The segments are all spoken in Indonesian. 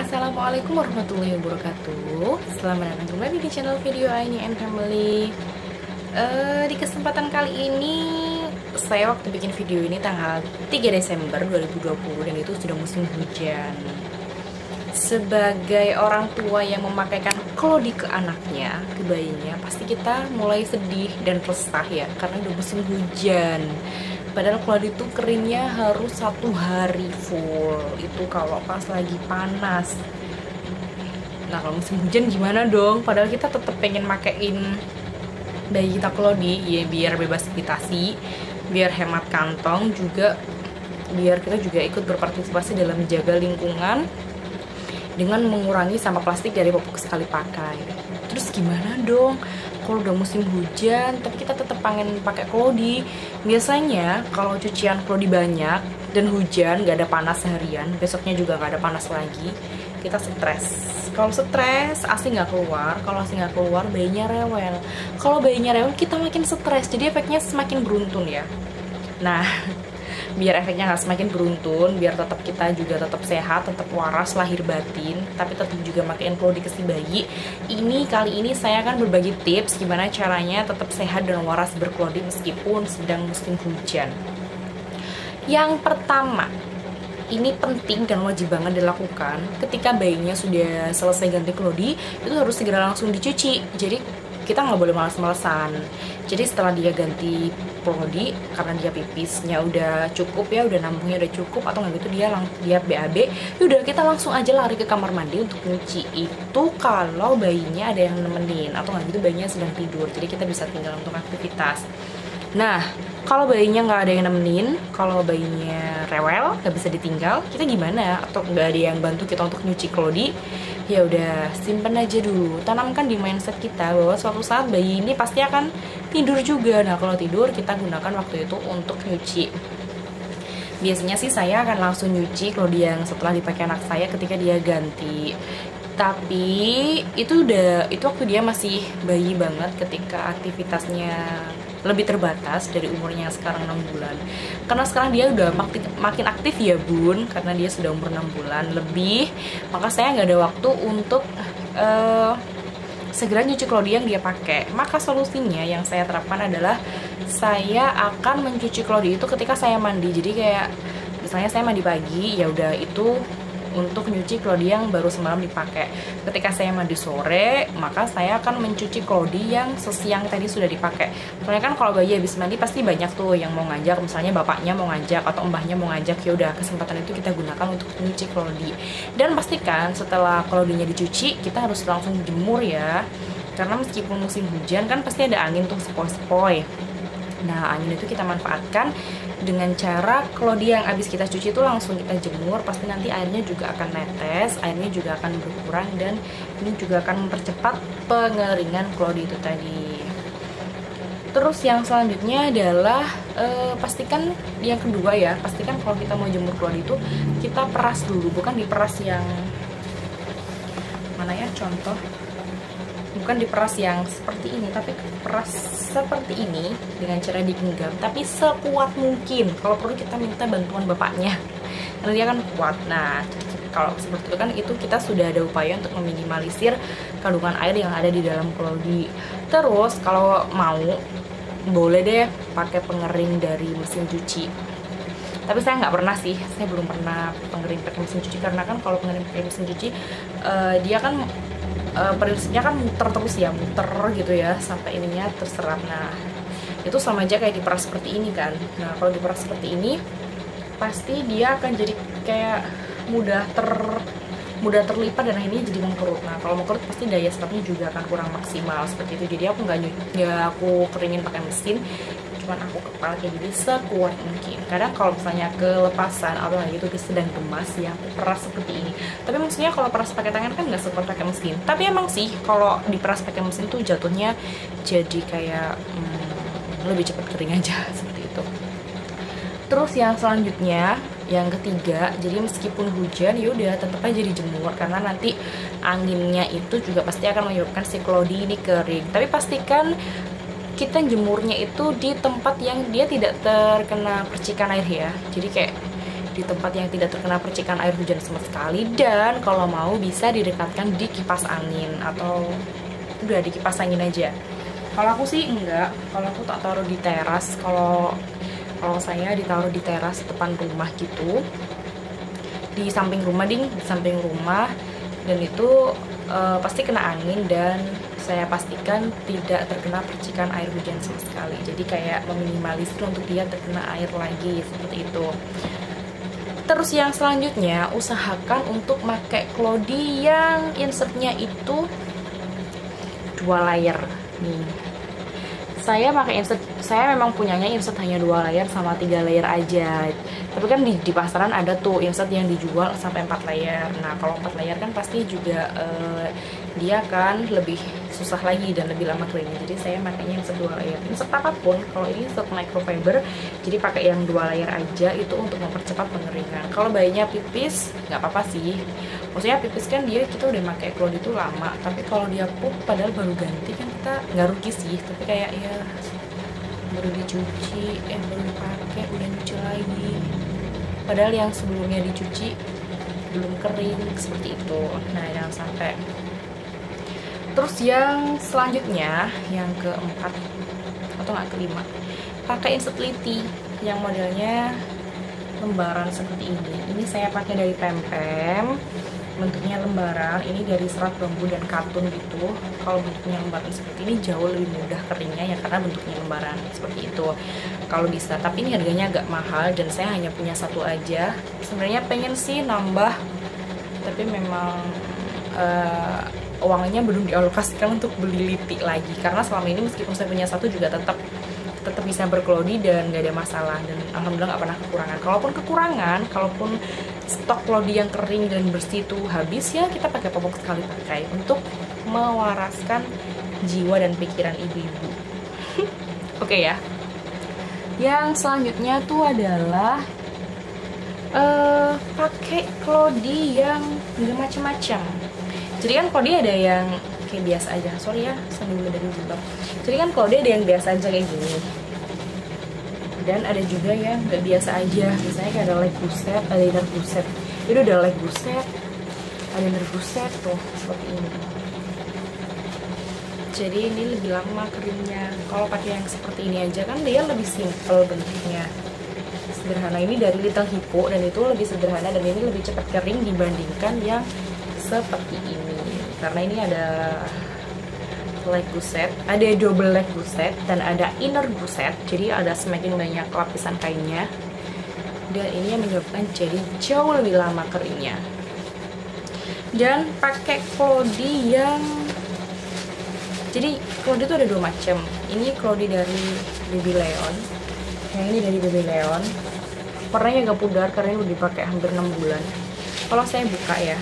Assalamualaikum warahmatullahi wabarakatuh. Selamat datang kembali di channel video Aini and Family. Di kesempatan kali ini saya waktu bikin video ini tanggal 3 Desember 2020 dan itu sudah musim hujan. Sebagai orang tua yang memakaikan klodi ke anaknya, ke bayinya, pasti kita mulai sedih dan resah ya, karena udah musim hujan. Padahal klodi itu keringnya harus 1 hari full. Itu kalau pas lagi panas. Nah kalau musim hujan gimana dong? Padahal kita tetap pengen makein bayi kita klodi ya, biar bebas iritasi, biar hemat kantong juga, biar kita juga ikut berpartisipasi dalam menjaga lingkungan dengan mengurangi sampah plastik dari popok sekali pakai. Terus gimana dong kalau udah musim hujan tapi kita tetap pengen pakai klodi? Biasanya kalau cucian klodi banyak dan hujan, gak ada panas seharian, besoknya juga gak ada panas lagi, kita stres. Kalau stres, asi nggak keluar. Kalau asi nggak keluar, bayinya rewel. Kalau bayinya rewel, kita makin stres. Jadi efeknya semakin beruntun ya. Nah, biar efeknya nggak semakin beruntun, biar tetap kita juga tetap sehat, tetap waras lahir batin, tapi tetap juga makein klodi ke si bayi. Kali ini saya akan berbagi tips gimana caranya tetap sehat dan waras berklodi meskipun sedang musim hujan. Yang pertama, ini penting dan wajib banget dilakukan ketika bayinya sudah selesai ganti klodi, itu harus segera langsung dicuci. Jadi kita nggak boleh malas-malasan. Jadi setelah dia ganti klodi, karena dia pipisnya udah cukup ya, udah nampungnya udah cukup, atau nggak gitu dia BAB, udah kita langsung aja lari ke kamar mandi untuk nyuci. Itu kalau bayinya ada yang nemenin, atau nggak gitu bayinya sedang tidur, jadi kita bisa tinggal untuk aktivitas. Nah, kalau bayinya nggak ada yang nemenin, kalau bayinya rewel, nggak bisa ditinggal, kita gimana? Atau nggak ada yang bantu kita untuk nyuci klodi? Ya udah, simpen aja dulu. Tanamkan di mindset kita bahwa suatu saat bayi ini pasti akan tidur juga. Nah, kalau tidur kita gunakan waktu itu untuk nyuci. Biasanya sih saya akan langsung nyuci klodi yang setelah dipakai anak saya ketika dia ganti. Tapi itu waktu dia masih bayi banget, ketika aktivitasnya lebih terbatas dari umurnya sekarang 6 bulan. Karena sekarang dia udah makin aktif ya bun, karena dia sudah umur 6 bulan lebih, maka saya nggak ada waktu untuk segera nyuci klodi yang dia pakai. Maka solusinya yang saya terapkan adalah saya akan mencuci klodi itu ketika saya mandi. Jadi kayak misalnya saya mandi pagi, ya udah itu untuk nyuci klodi yang baru semalam dipakai. Ketika saya mandi sore, maka saya akan mencuci klodi yang sesiang tadi sudah dipakai. Soalnya kan kalau bayi habis mandi pasti banyak tuh yang mau ngajak, misalnya bapaknya mau ngajak atau mbahnya mau ngajak, ya udah kesempatan itu kita gunakan untuk nyuci klodi. Dan pastikan setelah klodinya dicuci, kita harus langsung jemur ya. Karena meskipun musim hujan kan pasti ada angin tuh sepoi-sepoi. Nah, angin itu kita manfaatkan dengan cara klodi yang habis kita cuci itu langsung kita jemur. Pasti nanti airnya juga akan netes, airnya juga akan berkurang, dan ini juga akan mempercepat pengeringan klodi itu tadi. Terus yang selanjutnya adalah pastikan yang kedua ya, pastikan kalau kita mau jemur klodi itu kita peras dulu, bukan diperas yang mana ya contoh. Bukan diperas yang seperti ini, tapi peras seperti ini dengan cara digenggam, tapi sekuat mungkin. Kalau perlu kita minta bantuan bapaknya, karena dia kan kuat. Nah, kalau seperti itu kan itu kita sudah ada upaya untuk meminimalisir kandungan air yang ada di dalam klodi. Terus kalau mau, boleh deh pakai pengering dari mesin cuci. Tapi saya nggak pernah sih, saya belum pernah pengering pakai mesin cuci, karena kan kalau pengering pakai mesin cuci dia kan prinsipnya kan muter terus ya, muter gitu ya sampai ininya terserap. Nah itu sama aja kayak diperas seperti ini kan. Nah kalau diperas seperti ini pasti dia akan jadi kayak mudah terlipat dan akhirnya jadi mengkerut. Nah kalau mengkerut pasti daya serapnya juga akan kurang maksimal seperti itu. Jadi aku nggak aku keringin pakai mesin, cuman aku kepala kayak gini sekuat mungkin. Kadang kalau misalnya kelepasan atau lagi itu sedang gemas ya, aku peras seperti ini. Tapi maksudnya kalau peras pakai tangan kan nggak sekuat pakai mesin. Tapi emang sih kalau diperas pakai mesin tuh jatuhnya jadi kayak lebih cepat kering aja seperti itu. Terus yang selanjutnya, yang ketiga, jadi meskipun hujan yaudah tetap aja dijemur, karena nanti anginnya itu juga pasti akan menyebabkan si klodi ini kering. Tapi pastikan kita jemurnya itu di tempat yang dia tidak terkena percikan air ya. Jadi kayak di tempat yang tidak terkena percikan air hujan sama sekali, dan kalau mau bisa didekatkan di kipas angin atau udah di kipas angin aja. Kalau aku sih enggak, kalau aku tak taruh di teras. Kalau saya ditaruh di teras depan rumah gitu, di samping rumah di samping rumah, dan itu pasti kena angin dan saya pastikan tidak terkena percikan air hujan sama sekali. Jadi kayak meminimalisir untuk dia terkena air lagi, seperti itu. Terus yang selanjutnya, usahakan untuk pakai klodi yang insertnya itu 2 layer nih. Saya pakai insert, saya memang punyanya insert hanya 2 layer sama 3 layer aja. Tapi kan di pasaran ada tuh insert yang dijual sampai 4 layer. Nah, kalau 4 layer kan pasti juga dia kan lebih susah lagi dan lebih lama keringnya. Jadi saya makanya insert 2 layer. Insert apapun, kalau ini insert microfiber, jadi pakai yang 2 layer aja itu untuk mempercepat pengeringan. Kalau bayinya pipis, nggak apa-apa sih. Maksudnya pipis kan kita udah pakai klodi itu lama, tapi kalau dia pup padahal baru ganti kan kita nggak rugi sih, tapi kayak ya baru dicuci, baru dipakai udah nyuci lagi, padahal yang sebelumnya dicuci belum kering, seperti itu. Nah, jangan sampai. Terus yang selanjutnya, yang keempat atau nggak kelima, pakai insert liti yang modelnya lembaran seperti ini. Ini saya pakai dari Pempem, bentuknya lembaran. Ini dari serat bambu dan katun gitu. Kalau bentuknya lembaran seperti ini jauh lebih mudah keringnya ya, karena bentuknya lembaran seperti itu kalau bisa. Tapi ini harganya agak mahal dan saya hanya punya 1 aja. Sebenarnya pengen sih nambah, tapi memang uangnya belum dialokasikan untuk beli liti lagi, karena selama ini meskipun saya punya 1 juga tetap bisa berklodi dan nggak ada masalah, dan alhamdulillah nggak pernah kekurangan. Kalaupun stok klodi yang kering dan bersih itu habis, ya kita pakai popok sekali pakai untuk mewaraskan jiwa dan pikiran ibu-ibu. Oke ya. Yang selanjutnya tuh adalah pakai klodi yang nggak macam-macam. Jadi kan klodi ada yang kayak biasa aja, sorry ya sambil dari jilbab. Jadi kan klodi ada yang biasa aja kayak gini, dan ada juga yang nggak biasa aja. Misalnya kayak ada leg buset, ada inner buset. Itu udah leg buset, ada inner buset tuh seperti ini. Jadi ini lebih lama keringnya. Kalau pakai yang seperti ini aja kan dia lebih simple bentuknya, sederhana. Ini dari Little Hippo dan itu lebih sederhana dan ini lebih cepat kering dibandingkan yang seperti ini, karena ini ada leg gusset, ada double leg gusset dan ada inner gusset, jadi ada semakin banyak lapisan kainnya, dan ini yang menyebabkan jadi jauh lebih lama keringnya. Dan pakai klodi yang, jadi klodi itu ada 2 macam. Ini klodi dari Baby Leon, yang ini dari Baby Leon. Warnanya agak pudar karena ini udah dipakai hampir 6 bulan. Kalau saya buka ya,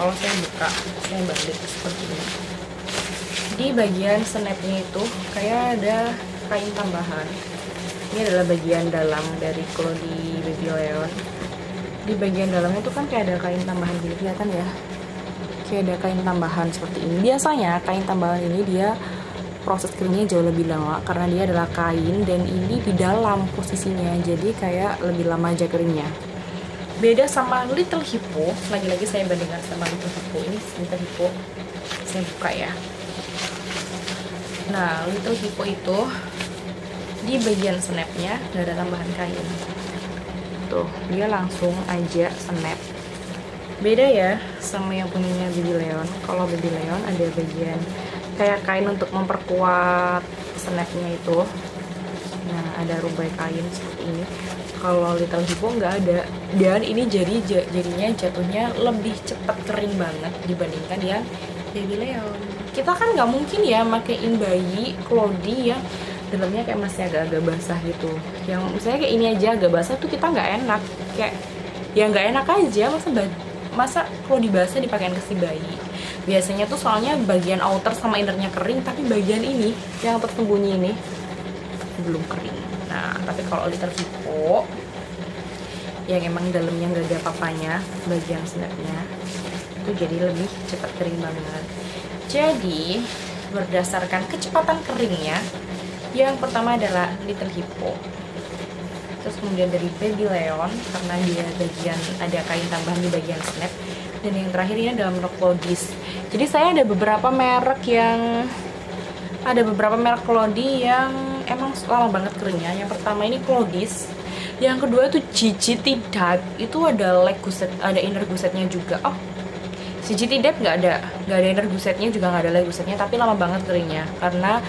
saya balik seperti ini. Di bagian snapnya itu kayak ada kain tambahan. Ini adalah bagian dalam dari klodi Baby Leon. Di bagian dalamnya itu kan kayak ada kain tambahan gini, kelihatan ya? Kayak ada kain tambahan seperti ini. Biasanya kain tambahan ini dia proses keringnya jauh lebih lama karena dia adalah kain dan ini di dalam posisinya, jadi kayak lebih lama aja keringnya. Beda sama Little Hippo, lagi-lagi saya bandingkan sama Little Hippo. Ini Little Hippo, saya buka ya. Nah, Little Hippo itu di bagian snapnya nggak ada tambahan kain. Tuh, dia langsung aja snap. Beda ya sama yang punyanya Baby Leon. Kalau Baby Leon ada bagian kayak kain untuk memperkuat snapnya itu. Nah, ada rubai kain seperti ini. Kalau Little Hippo nggak ada, dan ini jadinya jatuhnya lebih cepat kering banget dibandingkan yang Baby Leon. Kita kan nggak mungkin ya makein bayi klodi yang dalamnya kayak masih agak-agak basah gitu. Yang misalnya kayak ini aja agak basah tuh kita nggak enak, kayak ya nggak enak aja. Masa klodi basah dipakein ke si bayi. Biasanya tuh soalnya bagian outer sama innernya kering, tapi bagian ini yang tersembunyi ini belum kering. Nah, tapi kalau Little Hippo yang emang dalamnya nggak ada apa-apanya, bagian snapnya itu jadi lebih cepat kering banget. Jadi berdasarkan kecepatan keringnya, yang pertama adalah Little Hippo. terus kemudian dari Baby Leon karena dia bagian ada kain tambahan di bagian snap, dan yang terakhir ini adalah merek Clodis. Jadi saya ada beberapa merek Clody yang emang lama banget keringnya. Yang pertama ini Clodis, yang kedua itu GGT Dive, itu ada leg guset, ada inner gusetnya juga. Oh, GGT Dive nggak ada inner gusetnya, juga nggak ada leg gusetnya, tapi lama banget keringnya karena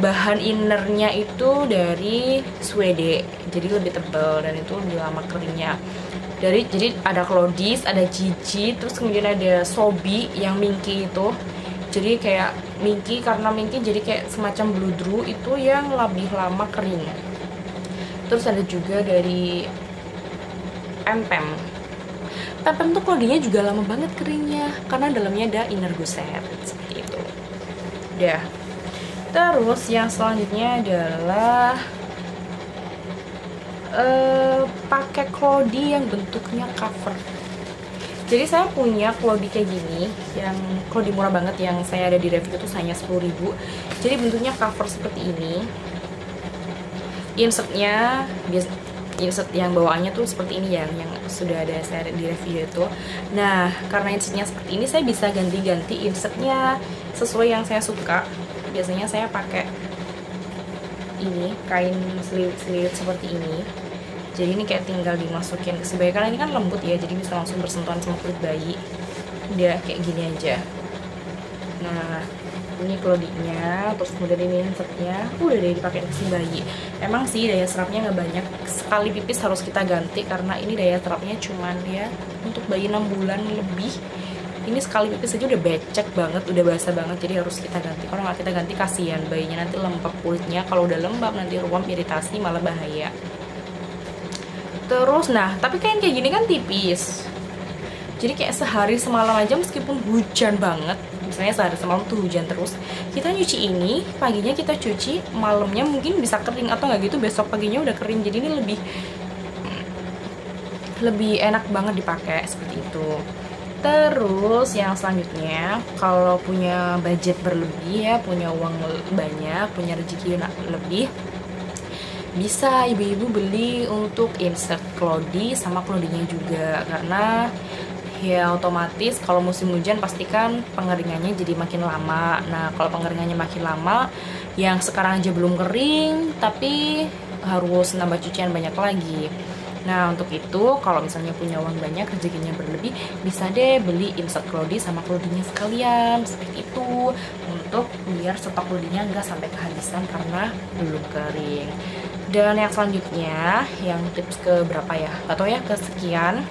bahan innernya itu dari Swede, jadi lebih tebal dan itu lebih lama keringnya. Jadi ada Clodis, ada Gigi, terus kemudian ada Sobi yang minky itu. Jadi kayak minky, karena minky jadi kayak semacam bludru itu yang lebih lama kering. Terus ada juga dari Pempem. Pempem tuh Clodinya juga lama banget keringnya karena dalamnya ada inner guset seperti itu. Udah. Terus yang selanjutnya adalah pakai Clody yang bentuknya cover. Jadi saya punya Clody kayak gini, yang Clody murah banget yang saya ada di review itu hanya 10.000. Jadi bentuknya cover seperti ini. Insertnya insert yang bawaannya tuh seperti ini yang sudah ada saya di review itu. Nah, karena insertnya seperti ini, saya bisa ganti-ganti insertnya sesuai yang saya suka. Biasanya saya pakai ini kain selilit seperti ini. Jadi ini kayak tinggal dimasukin ke sebaya, karena ini kan lembut ya, jadi bisa langsung bersentuhan sama kulit bayi. Udah kayak gini aja. Nah, ini Clodinya, terus kemudian ini insertnya udah deh dipakai ke si bayi. Emang sih daya serapnya nggak banyak, sekali pipis harus kita ganti karena ini daya serapnya cuman ya untuk bayi 6 bulan lebih. Ini sekali pipis aja udah becek banget, udah basah banget, jadi harus kita ganti. Kalau nggak kita ganti kasihan bayinya, nanti lembab kulitnya. Kalau udah lembab nanti ruam, iritasi, malah bahaya. Terus nah, tapi kayak gini kan tipis, jadi kayak sehari semalam aja meskipun hujan banget, misalnya sehari semalam tuh hujan terus, kita nyuci ini, paginya kita cuci, malamnya mungkin bisa kering, atau nggak gitu besok paginya udah kering. Jadi ini lebih enak banget dipakai seperti itu. Terus yang selanjutnya, kalau punya budget berlebih ya, punya uang banyak, punya rezeki lebih, bisa ibu-ibu beli untuk insert Clody sama Clodinya juga, karena ya otomatis kalau musim hujan pastikan pengeringannya jadi makin lama. Nah, kalau pengeringannya makin lama, yang sekarang aja belum kering tapi harus nambah cucian banyak lagi. Nah, untuk itu kalau misalnya punya uang banyak, rezekinya berlebih, bisa deh beli insert Clody sama Clodinya sekalian seperti itu, untuk biar stok Clodinya nggak sampai kehabisan karena belum kering. Dan yang selanjutnya, yang tips ke berapa ya? Atau ya kesekian,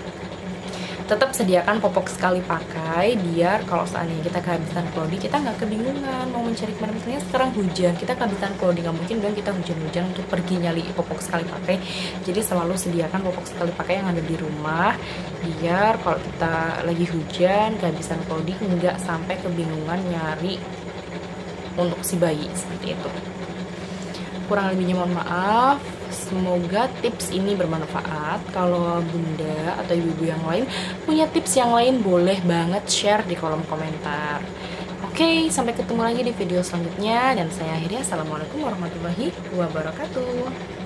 tetap sediakan popok sekali pakai, biar kalau seandainya kita kehabisan Clody, kita nggak kebingungan mau mencari kemana. Misalnya sekarang hujan, kita kehabisan Clody, nggak mungkin dong kita hujan-hujan untuk pergi nyali popok sekali pakai. Jadi selalu sediakan popok sekali pakai yang ada di rumah, biar kalau kita lagi hujan kehabisan Clody nggak sampai kebingungan nyari untuk si bayi seperti itu. Kurang lebihnya mohon maaf. Semoga tips ini bermanfaat. Kalau bunda atau ibu-ibu yang lain punya tips yang lain, boleh banget share di kolom komentar. Oke, sampai ketemu lagi di video selanjutnya, dan saya akhiri. Assalamualaikum warahmatullahi wabarakatuh.